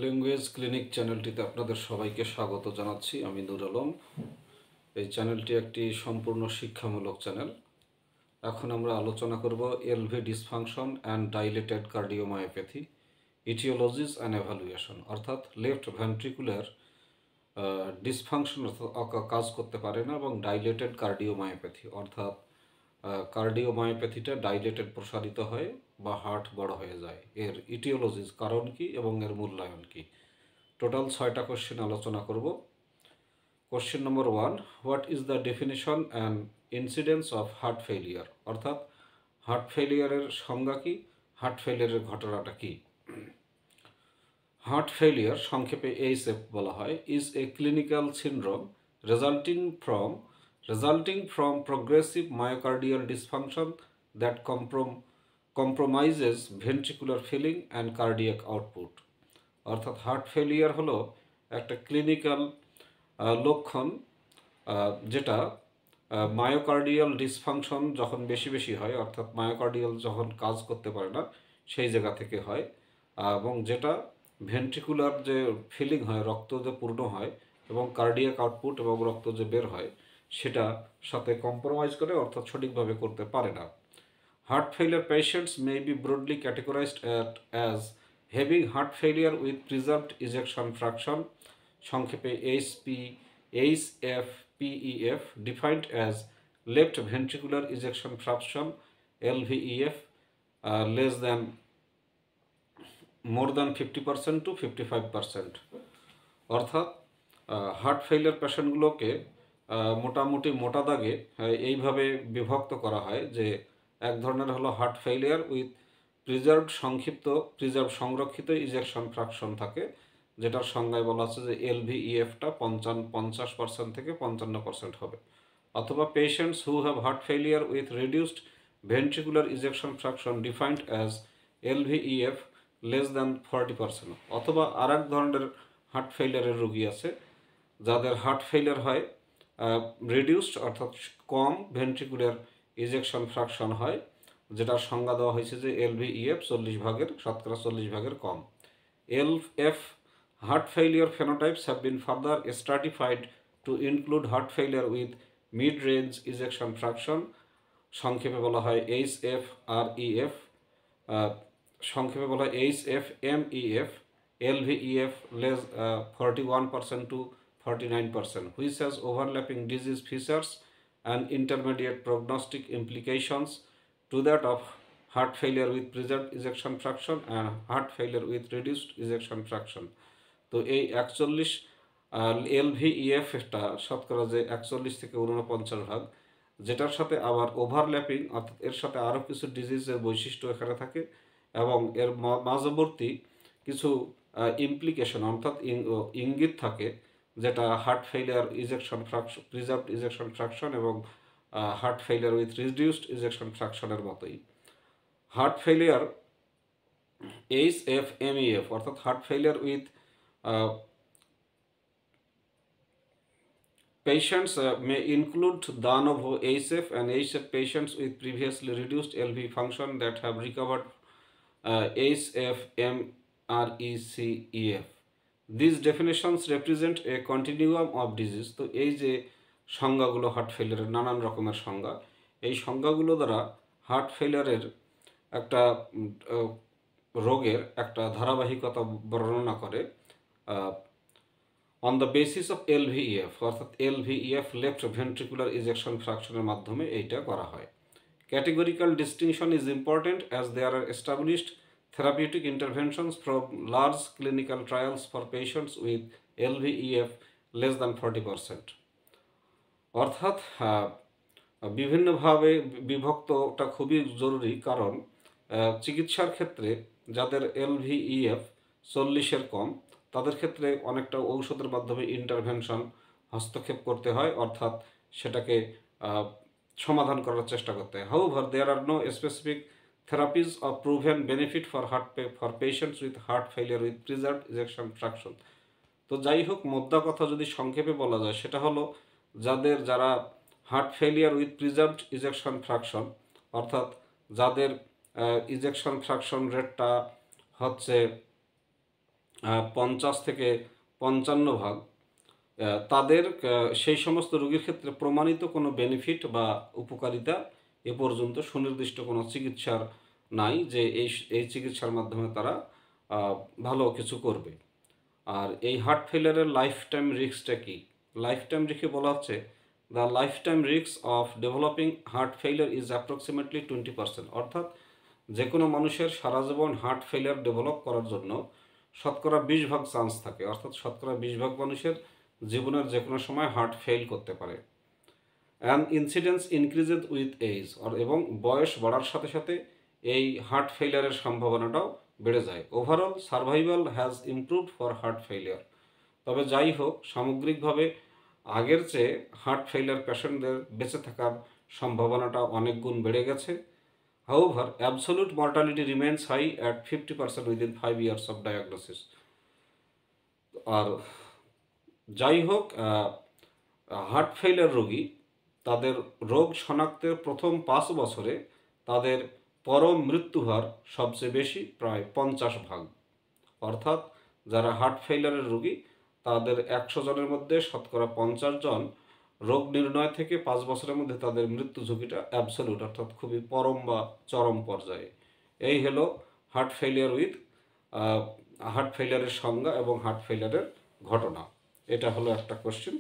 Language clinic চ্যানেলটিতে আপনাদের সবাইকে স্বাগত জানাচ্ছি। আমি নূর আলম। এই চ্যানেলটি একটি সম্পূর্ণ শিক্ষামূলক চ্যানেল। এখন আমরা আলোচনা করব LV dysfunction and dilated cardiomyopathy, etiologies and evaluation, অর্থাৎ লেফট ভেন্ট্রিকুলার ডিসফাংশন কাজ করতে পারে না, এবং ডাইলেটেড কার্ডিওমায়োপ্যাথি অর্থাৎ কার্ডিওমায়োপ্যাথিটা ডাইলেটেড প্রসারিত হয় বা হার্ট বড় হয়ে যায়। এর ইটিওলজিস কারণ কি এবং এর মূল্যায়ন কি, টোটাল 6টা কোশ্চেন আলোচনা করব। Question number 1, what is the definition and incidence of heart failure, অর্থাৎ হার্ট ফেলিয়ারের সংজ্ঞা কি, হার্ট ফেলিয়ারের ঘটনাটা কি। হার্ট ফেলিয়ার, সংক্ষেপে এইচএফ বলা হয়, is a clinical syndrome resulting from progressive myocardial dysfunction that compromises ventricular filling and cardiac output। অর্থাৎ heart failure হলো একটা ক্লিনিক্যাল লক্ষণ, যেটা মায়োকার্ডিয়াল ডিসফাংশন যখন বেশি বেশি হয়, অর্থাৎ মায়োকার্ডিয়াল যখন কাজ করতে পারে না সেই জায়গা থেকে হয়, এবং যেটা ভেন্ট্রিকুলার যে ফিলিং হয়, রক্ত যে পূর্ণ হয় এবং কার্ডিয়াক আউটপুট এবং রক্ত যে বের হয় সেটা সাথে কম্প্রোমাইজ করে, অর্থাৎ সঠিকভাবে করতে পারে না। Heart failure patients may be broadly categorized as having heart failure with preserved ejection fraction, সংক্ষেপে HFpEF, defined as left ventricular ejection fraction LVEF less than more than 50% to 55%। অর্থাৎ হার্ট ফেলিয়ার পেশেন্টগুলোকে মোটামুটি মোটা দাগে এইভাবে বিভক্ত করা হয় যে এক ধরনের হলো হার্ট ফেলিয়ার উইথ প্রিজার্ভ সংরক্ষিত ইজেকশন ফ্র্যাকশন থাকে, যেটার সংজ্ঞায় বলা আছে যে এলভিইএফটা 50% থেকে 55% হবে। অথবা patients who have heart failure with reduced ventricular ejection fraction defined as LVEF less than 40%। অথবা আর এক ধরনের হার্ট ফেলিয়ারের রোগী আছে যাদের হার্ট ফেলিয়ার হয় রিডিউসড, অর্থাৎ কম ভেন্ট্রিকুলার ইজেকশন ফ্র্যাকশন হয়, যেটার সংজ্ঞা দেওয়া হয়েছে যে এলভিইএফ 40% কম। LF heart failure phenotypes have been further stratified to include heart failure with mid range ejection fraction, সংক্ষেপে বলা হয় HFREF, সংক্ষেপে বলা হয় HFMEF, LVEF less 41% to 49%, which has overlapping disease features and intermediate prognostic implications to that of heart failure with preserved ejection fraction and heart failure with reduced ejection fraction। তো এই 41 LVEFটা শতকরা যে 41 থেকে 49%, যেটার সাথে আবার ওভারল্যাপিং, অর্থাৎ এর সাথে আরও কিছু ডিজিজের বৈশিষ্ট্য এখানে থাকে, এবং এর মাঝবর্তী কিছু ইমপ্লিকেশন অর্থাৎ ইঙ্গিত থাকে, যেটা heart failure ejection fraction, preserved ejection fraction এবং heart failure with reduced ejection ফ্র্যাকশনের মতোই। হার্ট ফেলিয়ার HFMEF, অর্থাৎ heart failure with patients may include de novo HF and HF patients with previously reduced LV function that have recovered HFMRECEF. These definitions represent a continuum of disease। তো এই যে সংজ্ঞাগুলো heart ফেলিয়ারের, নানান রকমের সংজ্ঞা, এই সংজ্ঞাগুলো দ্বারা heart ফেলিয়ারের একটা রোগের একটা ধারাবাহিকতা বর্ণনা করে অন দ্য বেসিস অফ এলভিইএফ, অর্থাৎ এলভিইএফ লেফট ভেন্ট্রিকুলার ইজেকশন ফ্র্যাকশনের মাধ্যমে এইটা করা হয়। Categorical distinction is important as there are established therapeutic interventions from large clinical trials for patients with LVEF less than 40%। অর্থাৎ বিভিন্নভাবে বিভক্তটা খুবই জরুরি, কারণ চিকিৎসার ক্ষেত্রে যাদের LVEF 40-এর কম, তাদের ক্ষেত্রে অনেকটা ঔষধের মাধ্যমে ইন্টারভেনশন, হস্তক্ষেপ করতে হয়, অর্থাৎ সেটাকে সমাধান করার চেষ্টা করতে হয়। However, there are no specific therapies of proven benefit for patients with heart failure with preserved ejection fraction। তো যাই হোক, মোদ্দা কথা যদি সংক্ষেপে বলা যায়, সেটা হলো যারা heart failure with preserved ejection fraction, অর্থাৎ যাদের ইজেকশন ফ্র্যাকশন রেটটা হচ্ছে 50 থেকে 55 ভাগ, তাদের সেই সমস্ত রোগীর ক্ষেত্রে প্রমাণিত কোনো বেনিফিট বা উপকারিতা এ পর্যন্ত সুনির্দিষ্ট কোনো চিকিৎসার নাই যে এই চিকিৎসার মাধ্যমে তারা ভালো কিছু করবে। আর এই হার্ট ফেলিয়ারের লাইফ টাইম রিস্কটা কি? লাইফ টাইম রিস্কে বলা হচ্ছে the life time risk of developing heart failure is approximately 20%। অর্থাৎ যে কোনো মানুষের সারা জীবন হার্ট ফেলিয়ার ডেভেলপ করার জন্য শতকরা 20 ভাগ চান্স থাকে, অর্থাৎ শতকরা 20 ভাগ মানুষের জীবনের যে কোনো সময় হার্ট ফেল করতে পারে। অ্যান্ড ইনসিডেন্স ইনক্রিজেড উইথ এজ, এবং বয়স বাড়ার সাথে সাথে এই হার্ট ফেলিয়ারের সম্ভাবনাটাও বেড়ে যায়। Overall survival has improved for heart failure. তবে যাই হোক, সামগ্রিকভাবে আগের চেয়ে হার্ট ফেলিয়ার পেশেন্টদের বেঁচে থাকার সম্ভাবনাটা অনেক গুণ বেড়ে গেছে। However, absolute mortality remains high at 50% within 5 years of diagnosis. আর যাই হোক, হার্ট ফেলিয়ার রোগী তাদের রোগ শনাক্তের প্রথম 5 বছরে তাদের পরম মৃত্যু হার সবচেয়ে বেশি, প্রায় 50 ভাগ। অর্থাৎ যারা হার্ট ফেলিয়ারের রোগী তাদের 100 জনের মধ্যে শতকরা 50 জন রোগ নির্ণয় থেকে 5 বছরের মধ্যে তাদের মৃত্যু ঝুঁকিটা অ্যাবসলিউট, অর্থাৎ খুবই পরম বা চরম পর্যায়ে। এই হলো হার্ট ফেলিয়ারের সংজ্ঞা এবং হার্ট ফেলিয়ারের ঘটনা। এটা হলো একটা কোশ্চেন।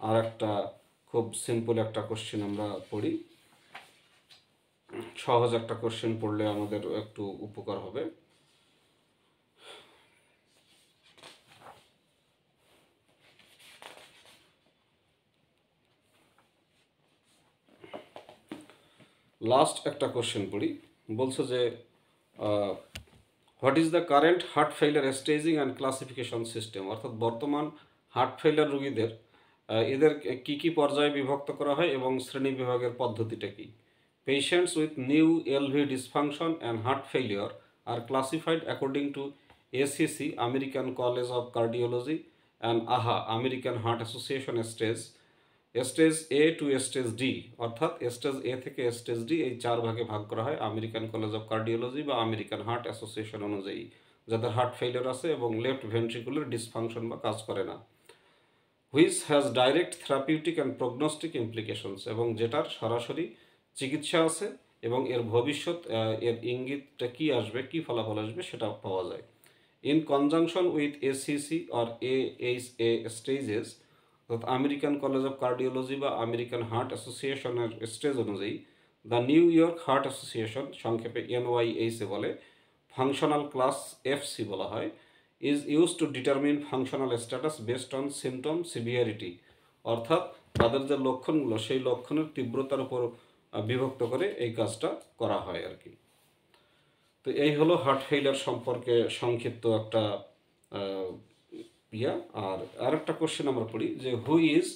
আর একটা খুব সিম্পল একটা কোশ্চেন আমরা পড়ি, সহজ একটা কোশ্চেন পড়লে আমাদের একটু উপকার হবে। লাস্ট একটা কোশ্চেন পড়ি, বলছে যে what is the current heart failure staging and classification system. অর্থাৎ বর্তমান হার্ট ফেলিয়ার রোগীদের এদের কি কি পর্যায়ে বিভক্ত করা হয় এবং শ্রেণী বিভাগের পদ্ধতিটা কি? Patients with new LV dysfunction and heart failure are classified according to ACC, American College of Cardiology, and AHA, American Heart Association stage A to stage D. অর্থাৎ স্টেজ এ থেকে স্টেজ ডি এই 4 ভাগে ভাগ করা হয় American College of Cardiology বা American Heart Association অনুযায়ী, যাদের হার্ট ফেলিয়ার আছে এবং লেফট ভেন্ট্রিকুলার ডিসফাংশন বা কাজ করে না। Which has direct therapeutic and prognostic implications, এবং যেটার সরাসরি চিকিৎসা আছে এবং এর ভবিষ্যৎ এর ইঙ্গিতটা কী আসবে, কী ফলাফল আসবে সেটা পাওয়া যায়। In conjunction with ACC or AHA stages, অর্থাৎ আমেরিকান কলেজ অফ কার্ডিওলজি বা আমেরিকান হার্ট অ্যাসোসিয়েশনের স্টেজ অনুযায়ী the new York heart association, সংক্ষেপে NYHA বলে, ফাংশনাল ক্লাস FC বলা হয়, is use to determine functional status based on symptom severity. অর্থাৎ তাদের যে লক্ষণগুলো সেই লক্ষণের তীব্রতার উপর বিভক্ত করে এই কাজটা করা হয় আর কি। তো এই হলো হার্ট ফেলিয়ার সম্পর্কে সংক্ষিপ্ত একটা আর আরেকটা কোশ্চেন আমরা পড়ি যে who is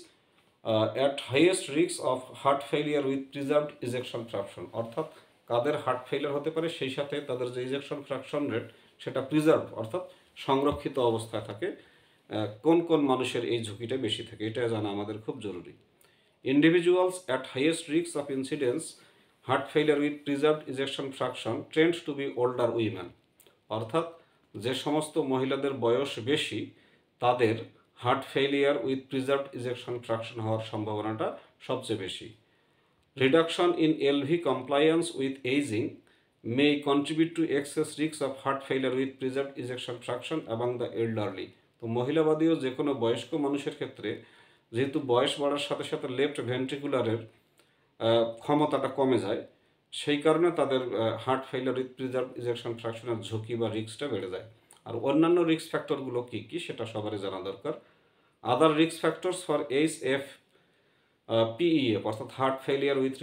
at highest risk of heart failure with preserved ejection fraction. অর্থাৎ কাদের হার্ট ফেলিয়ার হতে পারে সেই সাথে তাদের যে ইজেকশন ফ্র্যাকশন রেট সেটা প্রিজার্ভ, অর্থাৎ সংরক্ষিত অবস্থায় থাকে। কোন কোন মানুষের এই ঝুঁকিটা বেশি থাকে এটা জানা আমাদের খুব জরুরি। Individuals at highest risk of incidence heart failure with preserved ejection fraction trends to be older women. অর্থাৎ যে সমস্ত মহিলাদের বয়স বেশি তাদের heart failure with preserved ejection fraction হওয়ার সম্ভাবনাটা সবচেয়ে বেশি। Reduction in LV compliance with ageing may contribute to excess risk of heart failure with preserved ejection fraction among the elderly. তো মহিলাবাদীও যে কোনো বয়স্ক মানুষের ক্ষেত্রে যেহেতু বয়স বাড়ার সাথে সাথে লেফট ভেন্ট্রিকুলারের ক্ষমতাটা কমে যায়, সেই কারণে তাদের heart failure with preserved ejection ফ্র্যাকশনের ঝুঁকি বা রিস্কটা বেড়ে যায়। আর অন্যান্য রিস্ক ফ্যাক্টরগুলো কী কী সেটা সবারই জানা দরকার। Other risk factors for PEF অর্থাৎ heart failure with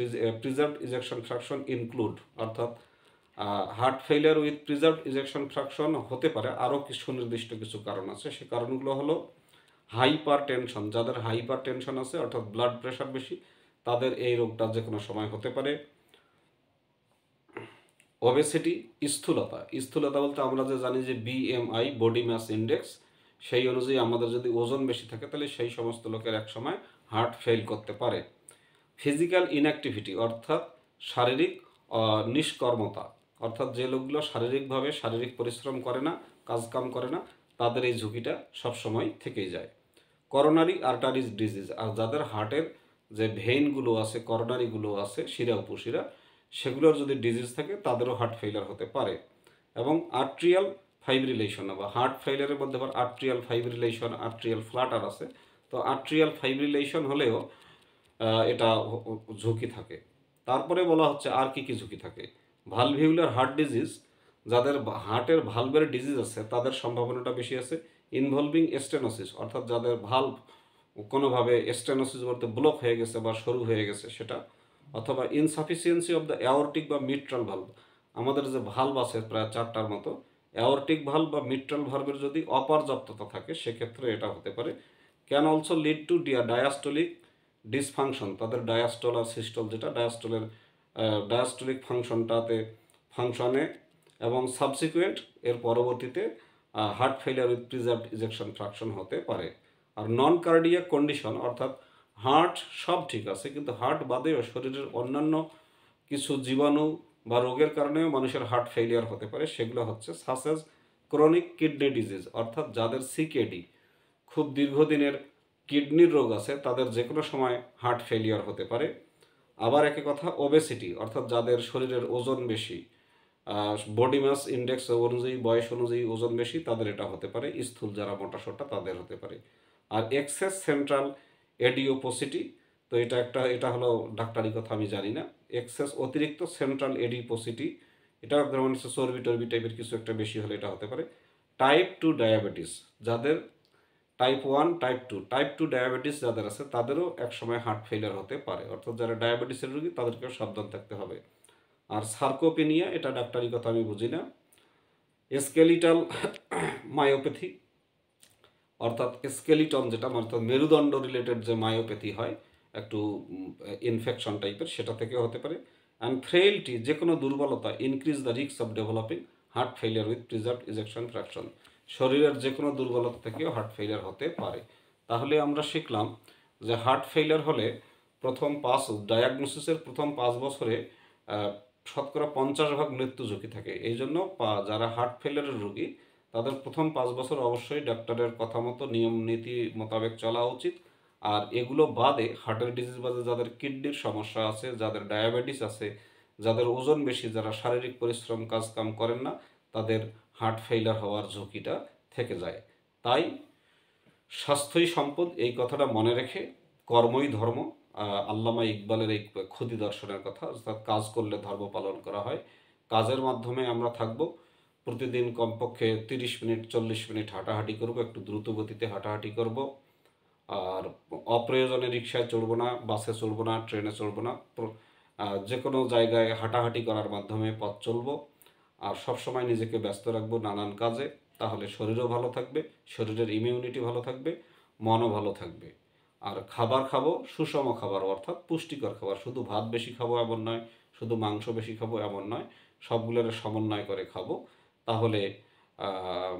preserved ejection fraction include, অর্থাৎ heart failure with preserved ejection fraction হতে পারে আরও কিছু সুনির্দিষ্ট কিছু কারণ আছে। সে কারণগুলো হলো হাইপার টেনশন, যাদের হাইপার টেনশন আছে অর্থাৎ ব্লাড প্রেশার বেশি তাদের এই রোগটা যে কোনো সময় হতে পারে। ওবেসিটি, স্থূলতা বলতে আমরা যে জানি যে BMI বডি মাস ইন্ডেক্স, সেই অনুযায়ী আমাদের যদি ওজন বেশি থাকে তাহলে সেই সমস্ত লোকের এক সময় হার্ট ফেল করতে পারে। ফিজিক্যাল ইনঅ্যাক্টিভিটি অর্থাৎ শারীরিক নিষ্কর্মতা, অর্থাৎ যে লোকগুলো শারীরিক পরিশ্রম করে না, কাজকাম করে না, তাদের এই ঝুঁকিটা সবসময় থেকেই যায়। করোনারি আর্টারিজ ডিজিজ, আর যাদের হার্টের যে ভেইনগুলো আছে, করোনারিগুলো আছে, শিরা উপশিরা, সেগুলোর যদি ডিজিজ থাকে তাদেরও হার্ট ফেইলিয়ার হতে পারে। এবং আর্ট্রিয়াল ফাইব্রিলেশন বা হার্ট ফেইলিয়ারের মধ্যে আবার আর্ট্রিয়াল ফাইব্রিলেশন, আর্ট্রিয়াল ফ্লাটার আছে। তো আর্ট্রিয়াল ফাইব্রিলেশন হলেও এটা ঝুঁকি থাকে। তারপরে বলা হচ্ছে আর কি কি ঝুঁকি থাকে। ভালভিউলার হার্ট ডিজিজ, যাদের হার্টের ভালভের ডিজিজ আছে তাদের সম্ভাবনাটা বেশি আছে। ইনভলভিং স্টেনোসিস, অর্থাৎ যাদের ভালভ কোনোভাবে স্টেনোসিস বলতে ব্লক হয়ে গেছে বা সরু হয়ে গেছে সেটা, অথবা ইনসাফিসিয়েন্সি অফ দ্য অ্যাওরটিক বা মিট্রাল ভালভ, আমাদের যে ভালভ আছে প্রায় 4টার মতো, অ্যাওরটিক ভালভ বা মিট্রাল ভালভের যদি অপর্যাপ্ততা থাকে সেক্ষেত্রে এটা হতে পারে। Can also lead to diastolic dysfunction, তাদের ডায়াস্টল আর সিস্টল, যেটা ডায়াস্টোলিক ফাংশনে এবং সাবসিকুয়েন্ট এর পরবর্তীতে heart failure with preserved ejection fraction হতে পারে। আর নন কার্ডিয়াক কন্ডিশন, অর্থাৎ হার্ট সব ঠিক আছে কিন্তু হার্ট বাদেও শরীরের অন্যান্য কিছু জীবাণু বা রোগের কারণেও মানুষের হার্ট ফেলিয়ার হতে পারে। সেগুলো হচ্ছে সাসেস ক্রনিক কিডনি ডিজিজ, অর্থাৎ যাদের সিকেডি খুব দীর্ঘদিনের কিডনির রোগ আছে তাদের যে কোনো সময় হার্ট ফেলিয়ার হতে পারে। আবার একই কথা ওবেসিটি, অর্থাৎ যাদের শরীরের ওজন বেশি, বডি মাস ইন্ডেক্স অনুযায়ী, বয়স অনুযায়ী ওজন বেশি, তাদের এটা হতে পারে। স্থূল যারা মোটাসোটা তাদের হতে পারে। আর এক্সেস সেন্ট্রাল এডিওপোসিটি, তো এটা হলো ডাক্তারি কথা, আমি জানি না। এক্সেস অতিরিক্ত সেন্ট্রাল এডিওপোসিটি, এটা যেমন চর্বি টর্বি টাইপের কিছু একটা বেশি হলে এটা হতে পারে। টাইপ 2 ডায়াবেটিস, যাদের টাইপ টু ডায়াবেটিস যাদের আছে তাদেরও একসময় হার্ট ফেলিয়ার হতে পারে, অর্থাৎ যারা ডায়াবেটিসের রোগী তাদেরকেও সাবধান থাকতে হবে। আর সার্কোপেনিয়া, এটা ডাক্তারি কথা আমি বুঝি না। স্কেলিটাল মায়োপ্যাথি, অর্থাৎ স্কেলিটন যেটা, অর্থাৎ মেরুদণ্ড রিলেটেড যে মায়োপ্যাথি হয় একটু ইনফেকশন টাইপের, সেটা থেকেও হতে পারে। অ্যান্ড ফ্রেইলটি, যে কোনো দুর্বলতা increase the risk of developing heart failure with preserved ejection fraction, শরীরের যে কোনো দুর্বলতা থেকেও হার্ট ফেলিয়ার হতে পারে। তাহলে আমরা শিখলাম যে হার্ট ফেলিয়ার হলে ডায়াগনোসিসের প্রথম 5 বছরে শতকরা 50% মৃত্যু ঝুঁকি থাকে। এই জন্য যারা হার্ট ফেলিয়ারের রোগী তাদের প্রথম 5 বছর অবশ্যই ডাক্তারের কথা মতো নিয়ম নীতি মোতাবেক চলা উচিত। আর এগুলো বাদে হার্টের ডিজিজ বাদে যাদের কিডনির সমস্যা আছে, যাদের ডায়াবেটিস আছে, যাদের ওজন বেশি, যারা শারীরিক পরিশ্রম কাজ কাম করেন না, তাদের হার্ট ফেইলার হওয়ার ঝুঁকিটা থেকে যায়। তাই স্বাস্থ্যই সম্পদ, এই কথাটা মনে রেখে কর্মই ধর্ম, আল্লামা ইকবালের এই ক্ষুদি দর্শনের কথা, অর্থাৎ কাজ করলে ধর্ম পালন করা হয়। কাজের মাধ্যমে আমরা থাকব, প্রতিদিন কমপক্ষে 30 মিনিট 40 মিনিট হাঁটাহাঁটি করব, একটু দ্রুত গতিতে হাঁটাহাঁটি করব। আর অপ্রয়োজনে রিক্সায় চড়বো না, বাসে চড়বো না, ট্রেনে চড়বো না, যে কোনো জায়গায় হাঁটাহাঁটি করার মাধ্যমে পথ চলবো। আর সবসময় নিজেকে ব্যস্ত রাখবো নানান কাজে, তাহলে শরীরও ভালো থাকবে, শরীরের ইমিউনিটি ভালো থাকবে, মনও ভালো থাকবে। আর খাবার খাবো সুষম খাবার, অর্থাৎ পুষ্টিকর খাবার, শুধু ভাত বেশি খাবো এমন নয়, শুধু মাংস বেশি খাবো এমন নয়, সবগুলোর সমন্বয় করে খাবো। তাহলে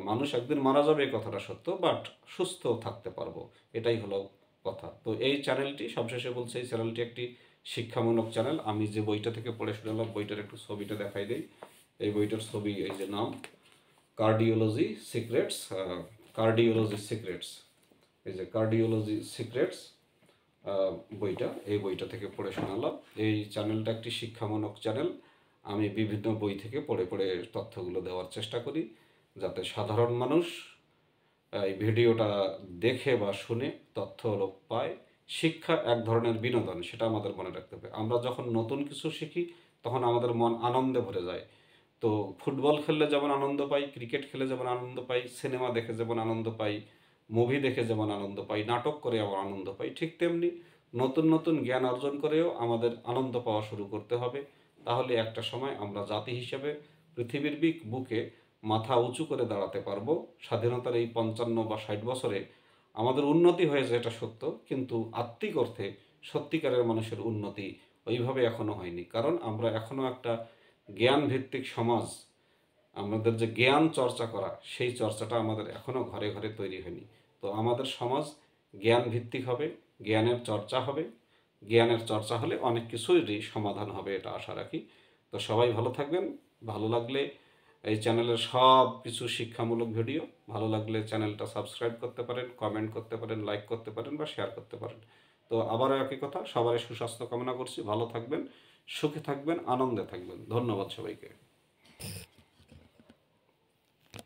মানুষ একদিন মারা যাবে এই কথাটা সত্য, বাট সুস্থ থাকতে পারবো, এটাই হলো কথা। তো এই চ্যানেলটি, সবশেষে বলছে, এই চ্যানেলটি একটি শিক্ষামূলক চ্যানেল। আমি যে বইটা থেকে পড়ে শুনলাম বইটার একটু ছবিটা দেখাই দেই। এই বইটার ছবি, এই যে নাম কার্ডিওলজি সিক্রেটস, এই যে কার্ডিওলজি সিক্রেটস বইটা, এই বইটা থেকে পড়ে শোনালাম। এই চ্যানেলটা একটি শিক্ষামূলক চ্যানেল। আমি বিভিন্ন বই থেকে পড়ে পড়ে তথ্যগুলো দেওয়ার চেষ্টা করি, যাতে সাধারণ মানুষ এই ভিডিওটা দেখে বা শুনে তথ্য পায়। শিক্ষা এক ধরনের বিনোদন, সেটা আমাদের মনে রাখতে হবে। আমরা যখন নতুন কিছু শিখি তখন আমাদের মন আনন্দে ভরে যায়। তো ফুটবল খেললে যেমন আনন্দ পাই, ক্রিকেট খেলে যেমন আনন্দ পাই, সিনেমা দেখে যেমন আনন্দ পাই, মুভি দেখে যেমন আনন্দ পাই, নাটক করে আবার আনন্দ পাই, ঠিক তেমনি নতুন নতুন জ্ঞান অর্জন করেও আমাদের আনন্দ পাওয়া শুরু করতে হবে। তাহলে একটা সময় আমরা জাতি হিসেবে পৃথিবীর বুকে মাথা উঁচু করে দাঁড়াতে পারবো। স্বাধীনতার এই 55 বা 60 বছরে আমাদের উন্নতি হয়েছে, এটা সত্য, কিন্তু আত্মিক অর্থে সত্যিকারের মানুষের উন্নতি ওইভাবে এখনো হয়নি। কারণ আমরা এখনো একটা জ্ঞান ভিত্তিক সমাজ, আমাদের যে জ্ঞান চর্চা করা, সেই চর্চাটা আমাদের এখনো ঘরে ঘরে তৈরি হয়নি। তো আমাদের সমাজ জ্ঞান ভিত্তিক হবে, জ্ঞানের চর্চা হবে, জ্ঞানের চর্চা হলে অনেক কিছুরই সমাধান হবে, এটা আশা রাখি। তো সবাই ভালো থাকবেন। ভালো লাগলে এই চ্যানেলের সব কিছু শিক্ষামূলক ভিডিও। ভালো লাগলে চ্যানেলটা সাবস্ক্রাইব করতে পারেন, কমেন্ট করতে পারেন, লাইক করতে পারেন বা শেয়ার করতে পারেন। তো আবারও একই কথা, সবারই সুস্বাস্থ্য কামনা করছি। ভালো থাকবেন, সুখে থাকবেন, আনন্দে থাকবেন। ধন্যবাদ সবাইকে।